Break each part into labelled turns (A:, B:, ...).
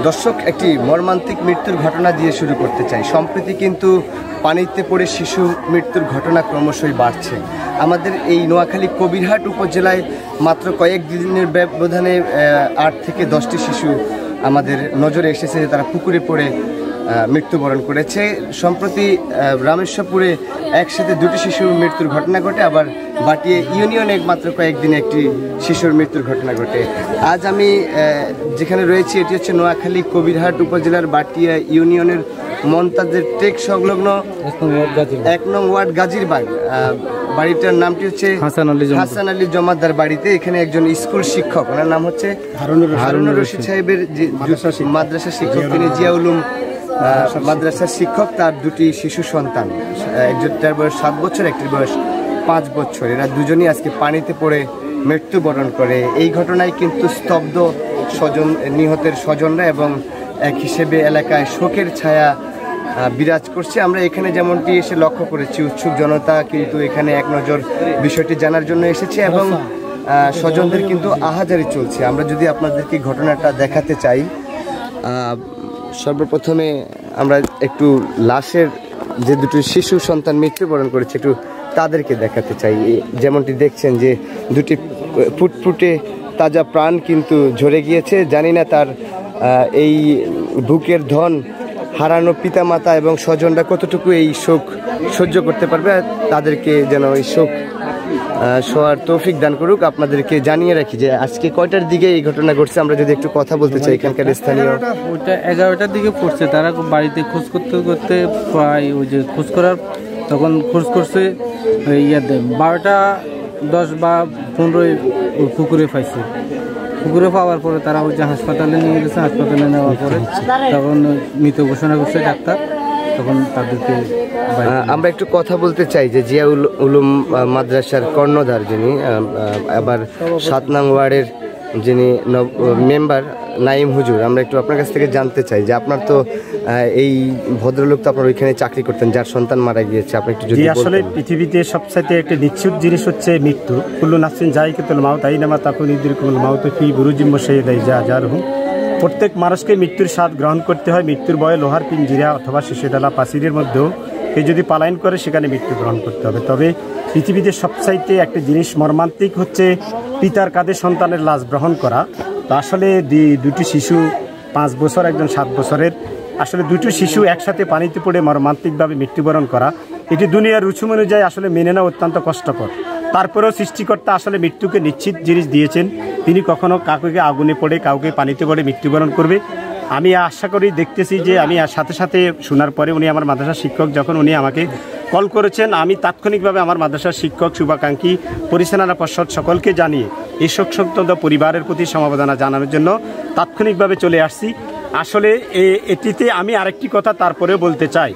A: দর্শক, একটি মর্মান্তিক মৃত্যুর ঘটনা দিয়ে শুরু করতে চাই। সম্প্রতি কিন্তু পানিতে পড়ে শিশু মৃত্যুর ঘটনা ক্রমশই বাড়ছে। আমাদের এই নোয়াখালী কবিরহাট উপজেলায় মাত্র কয়েক দিনের ব্যবধানে 8 থেকে 10টি শিশু আমাদের নজরে এসেছে যে তারা পুকুরে পড়ে মৃত্যুবরণ করেছে। সম্প্রতি রামেশ্বরপুরে একসাথে 2টি শিশুর মৃত্যুর ঘটনা ঘটে, আবার বাটিয়ে ইউনিয়নে মাত্র কয়েকদিনে একটি শিশুর মৃত্যুর ঘটনা ঘটে। আজ আমি যেখানে রয়েছি এটি হচ্ছে নোয়াখালী কবিরহাট উপজেলার বাটিয়া ইউনিয়নের মন্তাজের টেক সংলগ্ন 1 নং ওয়ার্ড গাজীরবাগ। বাড়িটার নামটি হচ্ছে হাসান আলী জমাদ্দার বাড়িতে। এখানে একজন স্কুল শিক্ষক, ওনার নাম হচ্ছে হারুনুর রশিদ সাহেবের মাদ্রাসা শিক্ষক, তিনি জিয়া উলুম মাদ্রাসার শিক্ষক। তার 2টি শিশু সন্তান, একজনটার বয়স 7 বছর, একটির বয়স 5 বছর। এরা দুজনই আজকে পানিতে পড়ে মৃত্যুবরণ করে। এই ঘটনায় কিন্তু স্তব্ধ নিহতের স্বজনরা এবং এক হিসেবে এলাকায় শোকের ছায়া বিরাজ করছে। আমরা এখানে যেমনটি এসে লক্ষ্য করেছি, উৎসুক জনতা কিন্তু এখানে এক নজর বিষয়টি জানার জন্য এসেছে এবং স্বজনদের কিন্তু আহাজারি চলছে। আমরা যদি আপনাদেরকে ঘটনাটা দেখাতে চাই, সর্বপ্রথমে আমরা একটু লাশের যে 2টি শিশু সন্তান মৃত্যুবরণ করেছে একটু তাদেরকে দেখাতে চাই। যেমনটি দেখছেন যে 2টি ফুটফুটে তাজা প্রাণ কিন্তু ঝরে গিয়েছে। জানি না তার এই বুকের ধন হারানো পিতামাতা এবং স্বজনরা কতটুকু এই শোক সহ্য করতে পারবে। তাদেরকে যেন এই শোক সবার তৌফিক দান করুক। আপনাদেরকে জানিয়ে রাখি যে আজকে কয়টার দিকে এই ঘটনা ঘটছে, আমরা যদি একটু কথা বলতে চাই। এখানকার স্থানীয়
B: 11টার দিকে পড়ছে। তারা বাড়িতে খোঁজ করতে করতে প্রায় ওই যে খোঁজ করার তখন খোঁজ করছে 12টা 10 বা 15 পুকুরে পাইছে। পুকুরে পাওয়ার পরে তারা ওই যে হাসপাতালে নিয়ে গেছে। হাসপাতালে নেওয়ার পরে তখন মৃত ঘোষণা করছে ডাক্তার। তখন তাদেরকে
A: আমরা একটু কথা বলতে চাই যে জিয়া উলুম মাদ্রাসার কর্ণধার যিনি, আবার 7 নং ওয়ার্ডের যিনি মেম্বার নাইম হুজুর, আমরা একটু আপনার কাছ থেকে জানতে চাই যে আপনার তো এই ভদ্রলোক তো আপনার ওইখানে চাকরি করতেন, যার সন্তান মারা গিয়েছে, আপনি একটু যদি
C: আসলে পৃথিবীতে সবচাইতে একটা নিশ্চিত জিনিস হচ্ছে মৃত্যু। কুল্লু নাফসিন যায়িকাতুল মাউত আইনামা তাকুন ইদরিকুল মাউত ফি বুরুজিম মুশাইয়াদাই জারহুম। প্রত্যেক মানুষকে মৃত্যুর স্বাদ গ্রহণ করতে হয়। মৃত্যুর ভয়ে লোহার পিঞ্জিরা অথবা শিশুডালা পাচিরের মধ্যেও কেউ যদি পলায়ন করে সেখানে মৃত্যু গ্রহণ করতে হবে। তবে পৃথিবীতে সবচাইতে একটা জিনিস মর্মান্তিক হচ্ছে পিতার কাঁধে সন্তানের লাশ গ্রহণ করা। তো আসলে 2টি শিশু 5 বছর, একজন 7 বছরের, আসলে 2টি শিশু একসাথে পানিতে পড়ে মর্মান্তিকভাবে মৃত্যুবরণ করা, এটি দুনিয়ার রুচুম অনুযায়ী আসলে মেনে নেওয়া অত্যন্ত কষ্টকর। তারপরেও সৃষ্টিকর্তা আসলে মৃত্যুকে নিশ্চিত জিনিস দিয়েছেন। তিনি কখনো কাউকে আগুনে পড়ে কাউকে পানিতে পড়ে মৃত্যুবরণ করবে। আমি আশা করি দেখতেছি যে আমি সাথে সাথে শোনার পরে উনি আমার মাদ্রাসার শিক্ষক, যখন উনি আমাকে কল করেছেন, আমি তাৎক্ষণিকভাবে আমার মাদ্রাসার শিক্ষক, শুভাকাঙ্ক্ষী, পরিচালনা পর্ষদ সকলকে জানিয়ে এই শোকসন্তপ্ত পরিবারের প্রতি সমবেদনা জানানোর জন্য তাৎক্ষণিকভাবে চলে আসছি। আসলে এটিতে আমি আরেকটি কথা তারপরেও বলতে চাই,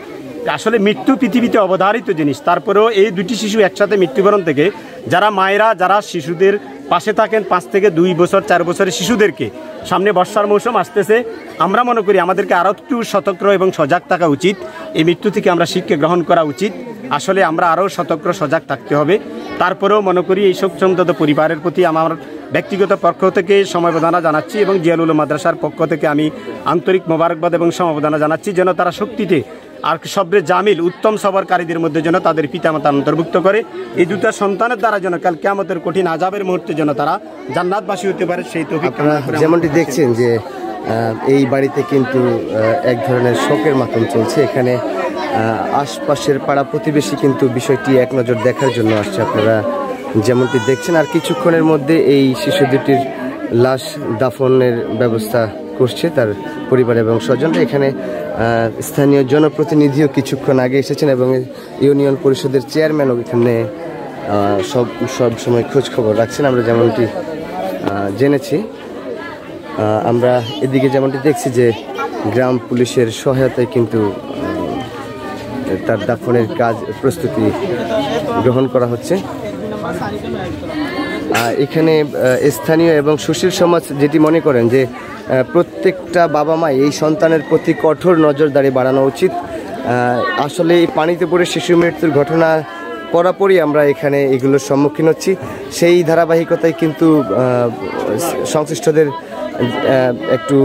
C: আসলে মৃত্যু পৃথিবীতে অবধারিত জিনিস। তারপরেও এই 2টি শিশু একসাথে মৃত্যুবরণ থেকে যারা মায়েরা যারা শিশুদের পাশে থাকেন, 5 থেকে 2 বছর 4 বছরের শিশুদেরকে, সামনে বর্ষার মৌসুম আসতেছে, আমরা মনে করি আমাদেরকে আরও একটু সতর্ক এবং সজাগ থাকা উচিত। এই মৃত্যু থেকে আমরা শিক্ষা গ্রহণ করা উচিত। আসলে আমরা আরও সতর্ক সজাগ থাকতে হবে। তারপরেও মনে করি এই শোকসন্তপ্ত পরিবারের প্রতি আমার ব্যক্তিগত পক্ষ থেকে সমবেদনা জানাচ্ছি এবং জিয়া উলুম মাদ্রাসার পক্ষ থেকে আমি আন্তরিক মোবারকবাদ এবং সমবেদনা জানাচ্ছি, যেন তারা শক্তিতে আর সবরে জামিল উত্তম সবরকারীদের মধ্যে যেন তাদের পিতামাতা অন্তর্ভুক্ত করে। এই 2টা সন্তানের দ্বারা যেন কাল কিয়ামতের কঠিন আযাবের মুহূর্তে যেন তারা জান্নাতবাসী হতে পারে, সেই তৌফিক।
A: যেমনটি দেখছেন যে এই বাড়িতে কিন্তু এক ধরনের শোকের মাতম চলছে। এখানে আশপাশের পাড়া প্রতিবেশী কিন্তু বিষয়টি এক নজর দেখার জন্য আসছে, আপনারা যেমনটি দেখছেন। আর কিছুক্ষণের মধ্যে এই শিশু 2টির লাশ দাফনের ব্যবস্থা করছে তার পরিবার এবং স্বজনরা। এখানে স্থানীয় জনপ্রতিনিধিও কিছুক্ষণ আগে এসেছেন এবং ইউনিয়ন পরিষদের চেয়ারম্যানও এখানে সব সময় খোঁজ খবর রাখছেন, আমরা যেমনটি জেনেছি। আমরা এদিকে যেমনটি দেখছি যে গ্রাম পুলিশের সহায়তায় কিন্তু তার দাফনের কাজ প্রস্তুতি গ্রহণ করা হচ্ছে। এখানে স্থানীয় এবং সুশীল সমাজ যেটি মনে করেন যে প্রত্যেকটা বাবা মা এই সন্তানের প্রতি কঠোর নজরদারি বাড়ানো উচিত। আসলে এই পানিতে পড়ে শিশু মৃত্যুর ঘটনা পরাপরই আমরা এখানে এগুলোর সম্মুখীন হচ্ছি। সেই ধারাবাহিকতায় কিন্তু সংশ্লিষ্টদের একটু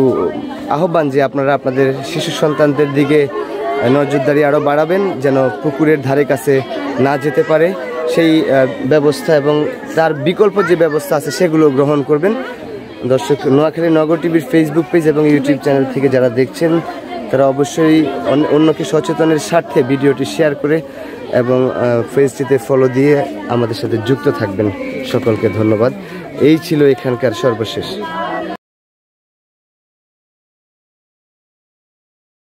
A: আহ্বান যে আপনারা আপনাদের শিশু সন্তানদের দিকে নজরদারি আরও বাড়াবেন, যেন পুকুরের ধারে কাছে না যেতে পারে সেই ব্যবস্থা এবং তার বিকল্প যে ব্যবস্থা আছে সেগুলো গ্রহণ করবেন। দর্শক, নোয়াখালী নগর টিভির ফেসবুক পেজ এবং ইউটিউব চ্যানেল থেকে যারা দেখছেন তারা অবশ্যই অন্যকে সচেতনের স্বার্থে ভিডিওটি শেয়ার করে এবং পেজটিতে ফলো দিয়ে আমাদের সাথে যুক্ত থাকবেন। সকলকে ধন্যবাদ। এই ছিল এখানকার সর্বশেষ।